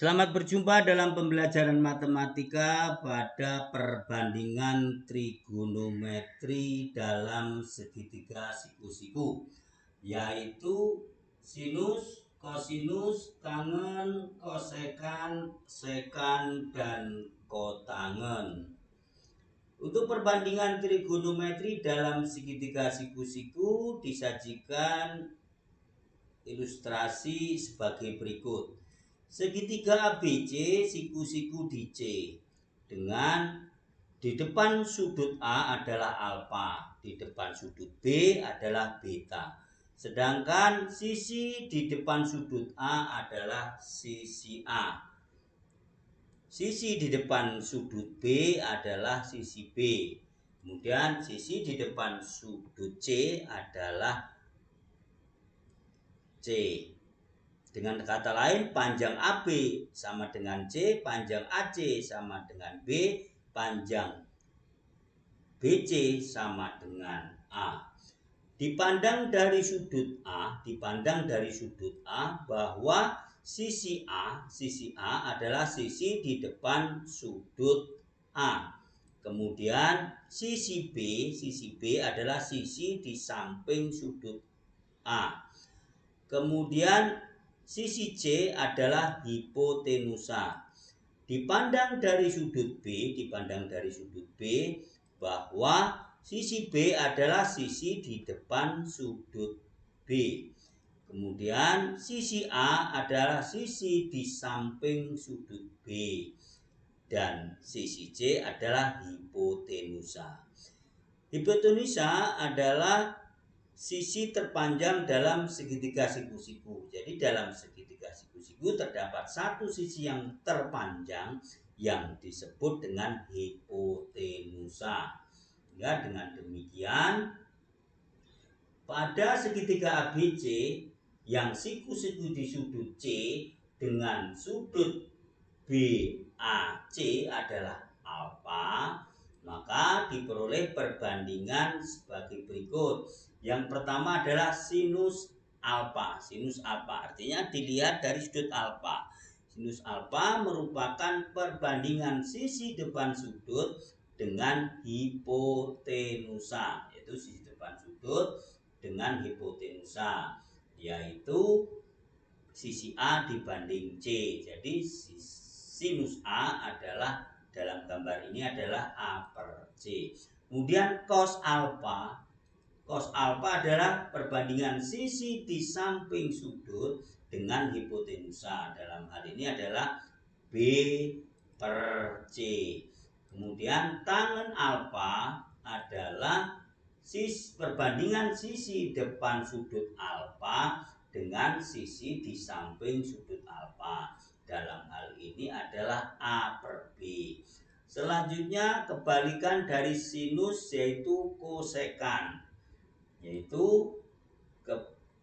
Selamat berjumpa dalam pembelajaran matematika pada perbandingan trigonometri dalam segitiga siku-siku, yaitu sinus, kosinus, tangen, kosekan, sekan, dan kotangen. Untuk perbandingan trigonometri dalam segitiga siku-siku disajikan ilustrasi sebagai berikut. Segitiga ABC, siku-siku di C, dengan di depan sudut A adalah alfa, di depan sudut B adalah beta. Sedangkan sisi di depan sudut A adalah sisi A. Sisi di depan sudut B adalah sisi B. Kemudian sisi di depan sudut C adalah C. Dengan kata lain, panjang AB sama dengan C, panjang AC sama dengan B, panjang BC sama dengan A. Dipandang dari sudut A bahwa sisi A adalah sisi di depan sudut A. Kemudian sisi B adalah sisi di samping sudut A. Kemudian sisi C adalah hipotenusa. Dipandang dari sudut B bahwa sisi B adalah sisi di depan sudut B. Kemudian sisi A adalah sisi di samping sudut B. Dan sisi C adalah hipotenusa. Hipotenusa adalah sisi terpanjang dalam segitiga siku-siku. Jadi dalam segitiga siku-siku terdapat satu sisi yang terpanjang yang disebut dengan hipotenusa. Ya, dengan demikian pada segitiga ABC yang siku-siku di sudut C dengan sudut BAC adalah alfa, maka diperoleh perbandingan sebagai berikut. Yang pertama adalah sinus alfa. Sinus alfa artinya dilihat dari sudut alfa. Sinus alfa merupakan perbandingan sisi depan sudut dengan hipotenusa, yaitu sisi depan sudut dengan hipotenusa, yaitu sisi A dibanding C. Jadi sinus A adalah dalam gambar ini adalah A per C. Kemudian cos alfa. Cos alfa adalah perbandingan sisi di samping sudut dengan hipotenusa. Dalam hal ini adalah B per C. Kemudian tangen alfa adalah perbandingan sisi depan sudut alfa dengan sisi di samping sudut alfa. Dalam hal ini adalah A per B. Selanjutnya kebalikan dari sinus yaitu kosekan, yaitu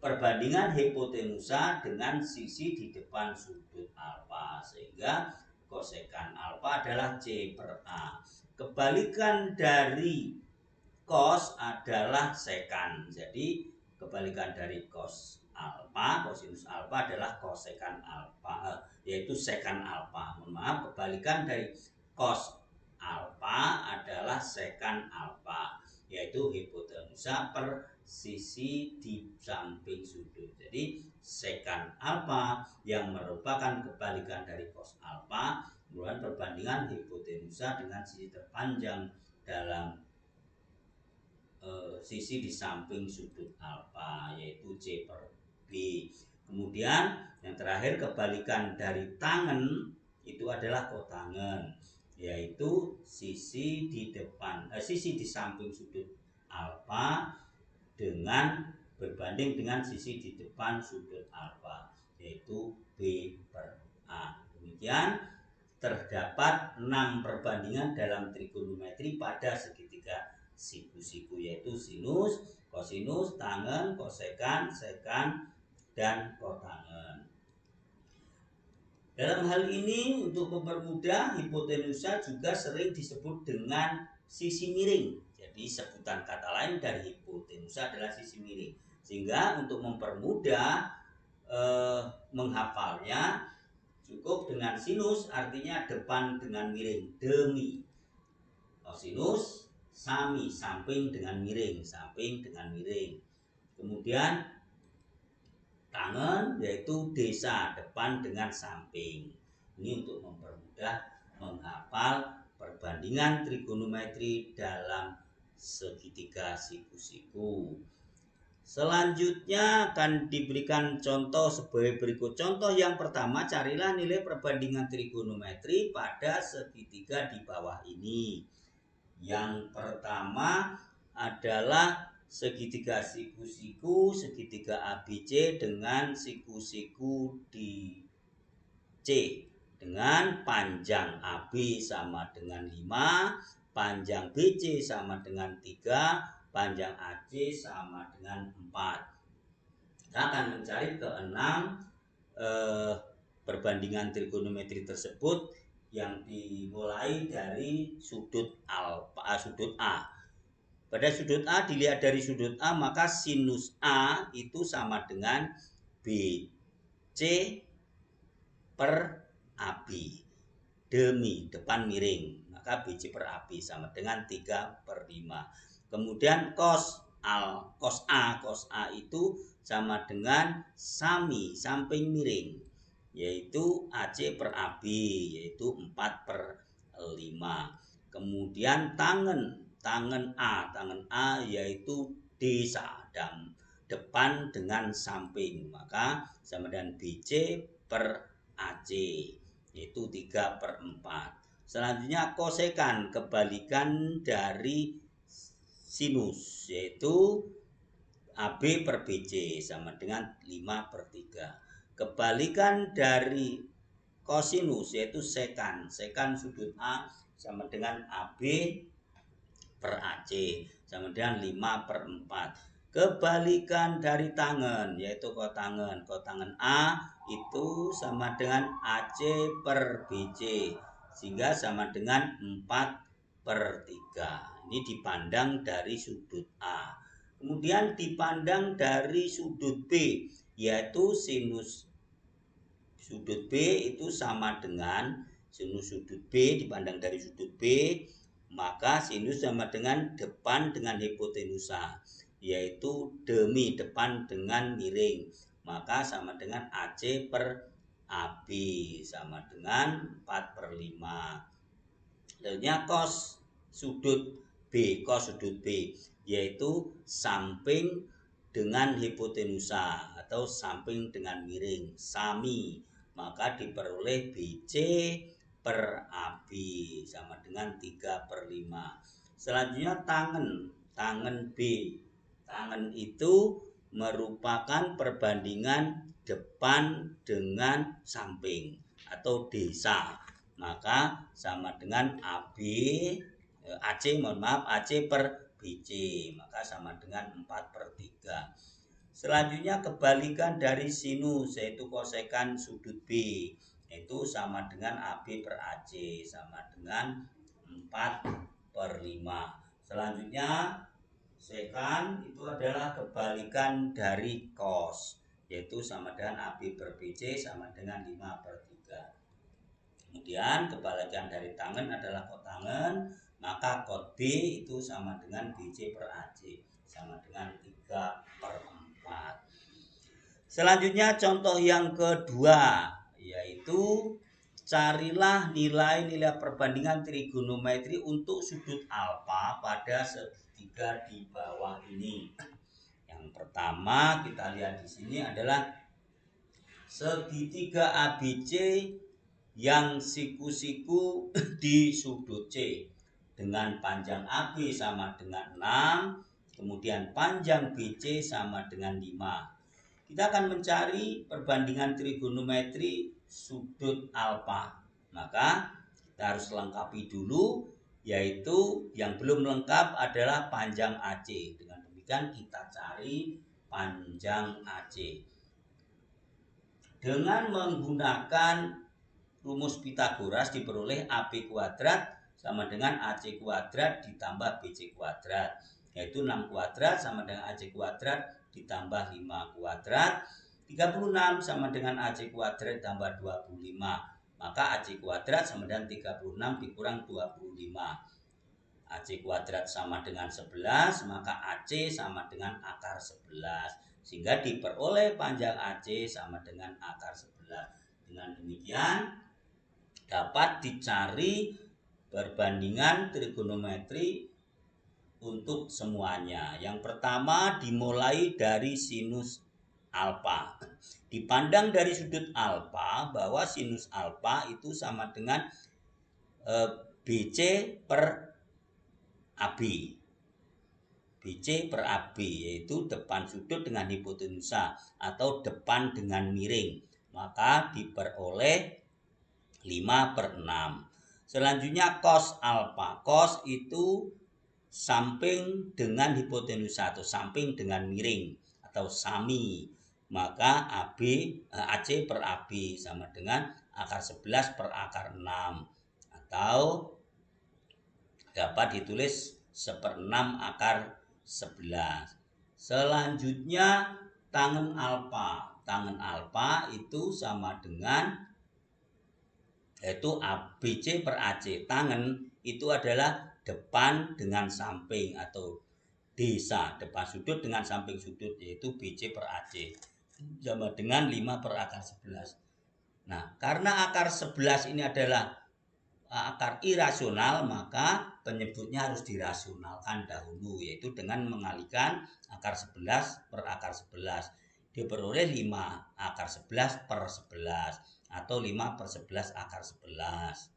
perbandingan hipotenusa dengan sisi di depan sudut alfa, sehingga kosekan alfa adalah C per A. Kebalikan dari cos adalah sekan. Jadi kebalikan dari cos alfa, kosinus alfa adalah kosekan alfa, yaitu sekan alfa. Maaf, kebalikan dari cos alfa adalah sekan alfa, yaitu hipotenusa per sisi di samping sudut. Jadi sekan alfa yang merupakan kebalikan dari cos alfa merupakan perbandingan hipotenusa dengan sisi terpanjang dalam sisi di samping sudut alfa, yaitu C per B. Kemudian yang terakhir kebalikan dari tangen itu adalah kotangen, yaitu sisi di samping sudut alfa dengan berbanding dengan sisi di depan sudut alfa, yaitu B per A. Demikian terdapat 6 perbandingan dalam trigonometri pada segitiga siku-siku, yaitu sinus, kosinus, tangen, kosekan, sekan, dan kotangen. Dalam hal ini untuk mempermudah, hipotenusa juga sering disebut dengan sisi miring. Jadi sebutan kata lain dari hipotenusa adalah sisi miring. Sehingga untuk mempermudah menghafalnya cukup dengan dengan sinus artinya depan dengan miring, demi. Kosinus sami, samping dengan miring, samping dengan miring. Kemudian tangen yaitu desa, depan dengan samping. Ini untuk mempermudah menghafal perbandingan trigonometri dalam segitiga siku-siku. Selanjutnya akan diberikan contoh sebagai berikut. Contoh yang pertama, carilah nilai perbandingan trigonometri pada segitiga di bawah ini. Yang pertama adalah segitiga siku-siku, segitiga ABC dengan siku-siku di C. Dengan panjang AB sama dengan 5, panjang BC sama dengan 3, panjang AC sama dengan 4. Kita akan mencari keenam perbandingan trigonometri tersebut yang dimulai dari sudut A. Pada sudut A dilihat dari sudut A, maka sinus A itu sama dengan BC per AB. Demi, depan miring, maka BC per AB sama dengan 3/5. Kemudian cos A itu sama dengan sami, samping miring, yaitu AC per AB, yaitu 4/5. Kemudian tangen A yaitu desa, dan depan dengan samping, maka sama dengan BC per AC, yaitu 3/4. Selanjutnya kosekan, kebalikan dari sinus, yaitu AB per BC sama dengan 5/3. Kebalikan dari kosinus yaitu sekan sudut A sama dengan AB per AC sama dengan 5/4. Kebalikan dari tangen yaitu kotangen A itu sama dengan AC per BC sehingga sama dengan 4/3. Ini dipandang dari sudut A. Kemudian dipandang dari sudut B, yaitu sinus sudut B itu sama dengan sinus sudut B dipandang dari sudut B, maka sinus sama dengan depan dengan hipotenusa, yaitu demi, depan dengan miring, maka sama dengan AC per AB sama dengan 4/5. Selanjutnya cos sudut B, yaitu samping dengan hipotenusa atau samping dengan miring, sami, maka diperoleh BC per AB sama dengan 3/5. Selanjutnya tangen B. Tangen itu merupakan perbandingan depan dengan samping atau desa, maka sama dengan AC per BC, maka sama dengan 4/3. Selanjutnya kebalikan dari sinus yaitu kosekan sudut B, itu sama dengan AB per AC sama dengan 4/5. Selanjutnya sekan itu adalah kebalikan dari cos, yaitu sama dengan AB per BC sama dengan 5/3. Kemudian kebalikan dari tangen adalah kotangen, maka kot B itu sama dengan BC per AC sama dengan 3/4. Selanjutnya contoh yang kedua, yaitu carilah nilai-nilai perbandingan trigonometri untuk sudut alfa pada segitiga di bawah ini. Yang pertama kita lihat di sini adalah segitiga ABC yang siku-siku di sudut C dengan panjang AB sama dengan 6, kemudian panjang BC sama dengan 5. Kita akan mencari perbandingan trigonometri sudut alfa. Maka kita harus lengkapi dulu, yaitu yang belum lengkap adalah panjang AC. Dengan demikian kita cari panjang AC. Dengan menggunakan rumus Pitagoras diperoleh AB kuadrat sama dengan AC kuadrat ditambah BC kuadrat, yaitu 6 kuadrat sama dengan AC kuadrat ditambah 5 kuadrat. 36 sama dengan AC kuadrat ditambah 25. maka AC kuadrat sama dengan 36 dikurang 25. AC kuadrat sama dengan 11, maka AC sama dengan akar 11. Sehingga diperoleh panjang AC sama dengan akar 11. Dengan demikian dapat dicari perbandingan trigonometri untuk semuanya. Yang pertama dimulai dari sinus alfa. Dipandang dari sudut alfa bahwa sinus alfa itu sama dengan BC per AB. BC per AB yaitu depan sudut dengan hipotenusa atau depan dengan miring. Maka diperoleh 5/6. Selanjutnya cos alfa. Cos itu samping dengan hipotenusa atau samping dengan miring atau sami. Maka AC per AB sama dengan akar 11 per akar 6 atau dapat ditulis 1/6 akar 11. Selanjutnya tangen alfa. Tangen alfa itu sama dengan yaitu BC per AC. Tangen itu adalah depan dengan samping atau desa, depan sudut dengan samping sudut, yaitu BC per AC sama dengan 5 per akar 11. Nah, karena akar 11 ini adalah akar irasional, maka penyebutnya harus dirasionalkan dahulu, yaitu dengan mengalihkan akar 11 per akar 11. Diperoleh 5 akar 11 per 11 atau 5 per 11 akar 11.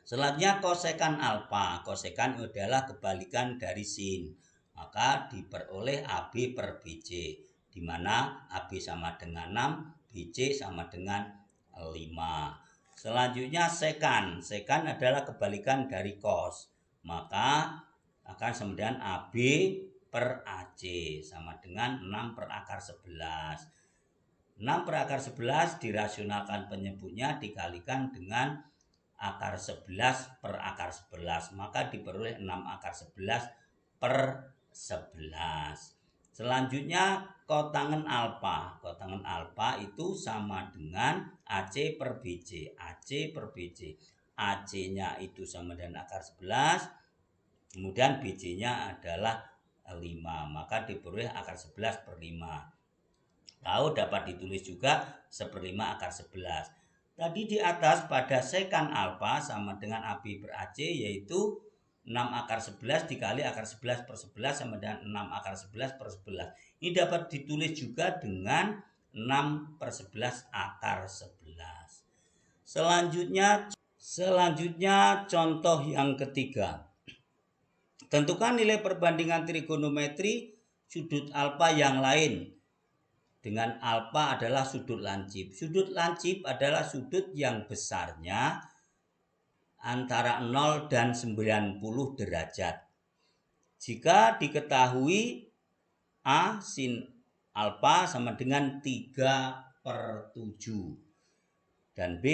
Selanjutnya kosekan alfa. Kosekan adalah kebalikan dari sin. Maka diperoleh AB per BC, di mana AB sama dengan 6, BC sama dengan 5. Selanjutnya sekan. Sekan adalah kebalikan dari cos. Maka akan sama dengan AB per AC sama dengan 6 per akar 11. 6 per akar 11 dirasionalkan penyebutnya dikalikan dengan akar 11 per akar 11. Maka diperoleh 6 akar 11 per 11. Selanjutnya kotangen alfa. Kotangen alfa itu sama dengan AC per BC. AC per BC. AC-nya itu sama dengan akar 11. Kemudian BC-nya adalah 5. Maka diperoleh akar 11 per 5. Atau dapat ditulis juga 1/5 akar 11. Tadi di atas pada sekan alfa sama dengan AB per AC yaitu 6 akar 11 dikali akar 11 per 11 sama dengan 6 akar 11 per 11. Ini dapat ditulis juga dengan 6 per 11 akar 11. Selanjutnya contoh yang ketiga. Tentukan nilai perbandingan trigonometri sudut alfa yang lain. Dengan alfa adalah sudut lancip. Sudut lancip adalah sudut yang besarnya antara 0 dan 90 derajat. Jika diketahui A sin alfa sama dengan 3/7 dan B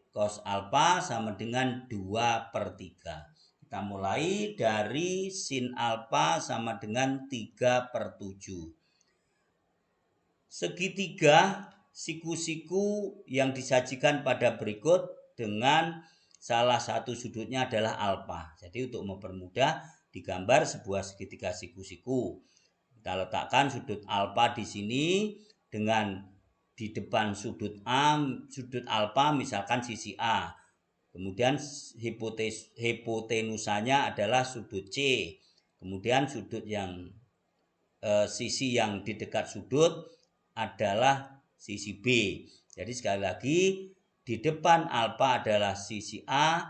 cos alfa sama dengan 2/3. Kita mulai dari sin alfa sama dengan 3/7. Segitiga siku-siku yang disajikan pada berikut dengan salah satu sudutnya adalah alfa. Jadi untuk mempermudah digambar sebuah segitiga siku-siku. Kita letakkan sudut alfa di sini dengan di depan sudut A, sudut alfa misalkan sisi A. Kemudian hipotenusanya adalah sudut C. Kemudian sudut yang sisi yang di dekat sudut adalah sisi B. Jadi sekali lagi di depan alfa adalah sisi A,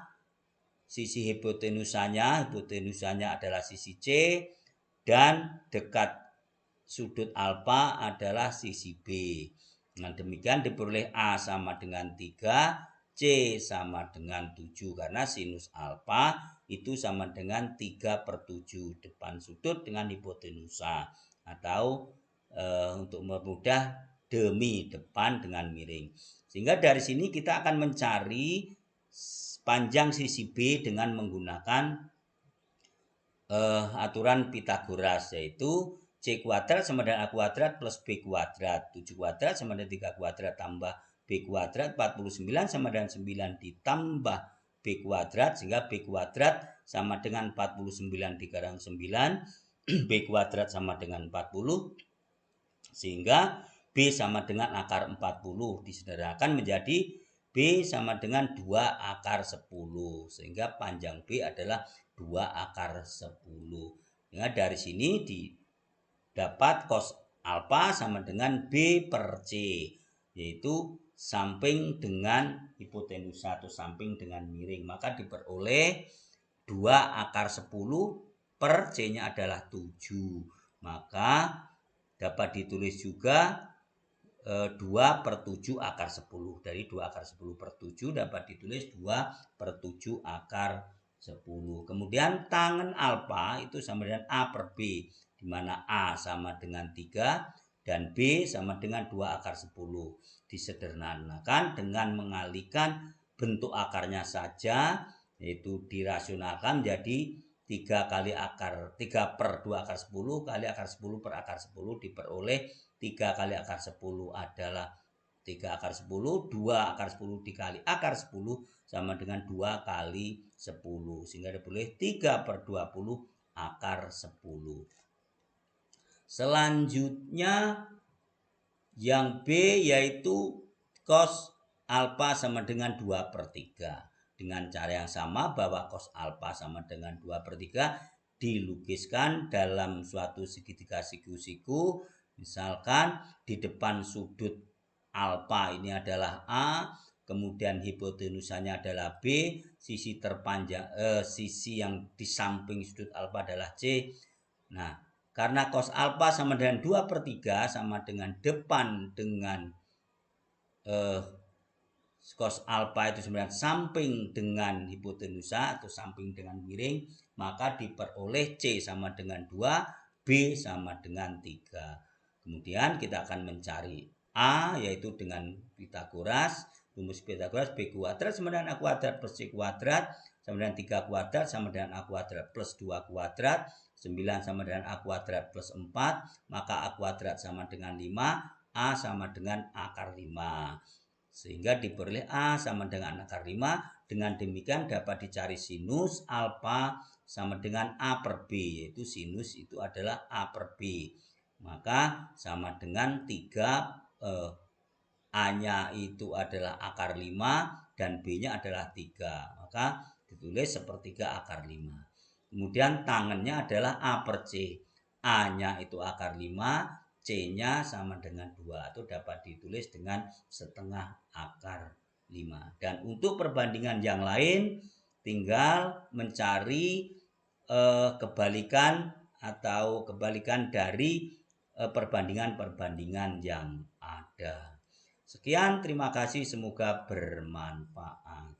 sisi hipotenusanya adalah sisi C, dan dekat sudut alfa adalah sisi B. Dengan demikian diperoleh A sama dengan 3, C sama dengan 7 karena sinus alfa itu sama dengan 3/7 depan sudut dengan hipotenusa atau untuk mempermudah demi depan dengan miring. Sehingga dari sini kita akan mencari panjang sisi B dengan menggunakan aturan Pythagoras, yaitu C kuadrat sama dengan A kuadrat plus B kuadrat. 7 kuadrat sama dengan 3 kuadrat tambah B kuadrat 49 sama dengan 9 ditambah B kuadrat, sehingga B kuadrat sama dengan 49 dikurang 9, B kuadrat sama dengan 40, sehingga B sama dengan akar 40. Disederhanakan menjadi B sama dengan 2 akar 10, sehingga panjang B adalah 2 akar 10. Sehingga dari sini didapat cos alfa sama dengan B per C, yaitu samping dengan hipotenusa atau samping dengan miring. Maka diperoleh 2 akar 10 per C-nya adalah 7. Maka dapat ditulis juga 2 per 7 akar 10. Dari 2 akar 10 per 7 dapat ditulis 2 per 7 akar 10. Kemudian tangen alfa itu sama dengan A per B, di mana A sama dengan 3 dan B sama dengan 2 akar 10. Disederhanakan dengan mengalihkan bentuk akarnya saja, yaitu dirasionalkan jadi 3 per 2 akar 10 kali akar 10 per akar 10 diperoleh 3 kali akar 10 adalah 3 akar 10, 2 akar 10 dikali akar 10 sama dengan 2 kali 10, sehingga diperoleh 3 per 20 akar 10. Selanjutnya yang B yaitu cos alfa sama dengan 2 per 3. Dengan cara yang sama bahwa cos alfa sama dengan 2 per 3 dilukiskan dalam suatu segitiga siku-siku. Misalkan di depan sudut alfa ini adalah A, kemudian hipotenusanya adalah B, sisi terpanjang sisi yang di samping sudut alfa adalah C. Nah, karena cos alfa sama dengan 2 per 3 sama dengan depan dengan cos alfa itu sebenarnya samping dengan hipotenusa atau samping dengan miring, maka diperoleh C sama dengan 2, B sama dengan 3. Kemudian kita akan mencari A, yaitu dengan Pitagoras, rumus Pitagoras B kuadrat sama dengan A kuadrat plus C kuadrat sama dengan 3 kuadrat sama dengan A kuadrat plus 2 kuadrat, 9 sama dengan A kuadrat plus 4, maka A kuadrat sama dengan 5, A sama dengan akar 5. Sehingga diperoleh A sama dengan akar 5. Dengan demikian dapat dicari sinus alfa sama dengan A per B, yaitu sinus itu adalah A per B. Maka sama dengan 3, A-nya itu adalah akar 5 dan B-nya adalah 3. Maka ditulis sepertiga akar 5. Kemudian tangannya adalah A per C. A-nya itu akar 5, C-nya sama dengan 2 atau dapat ditulis dengan setengah akar 5. Dan untuk perbandingan yang lain tinggal mencari kebalikan atau kebalikan dari perbandingan-perbandingan yang ada. Sekian, terima kasih, semoga bermanfaat.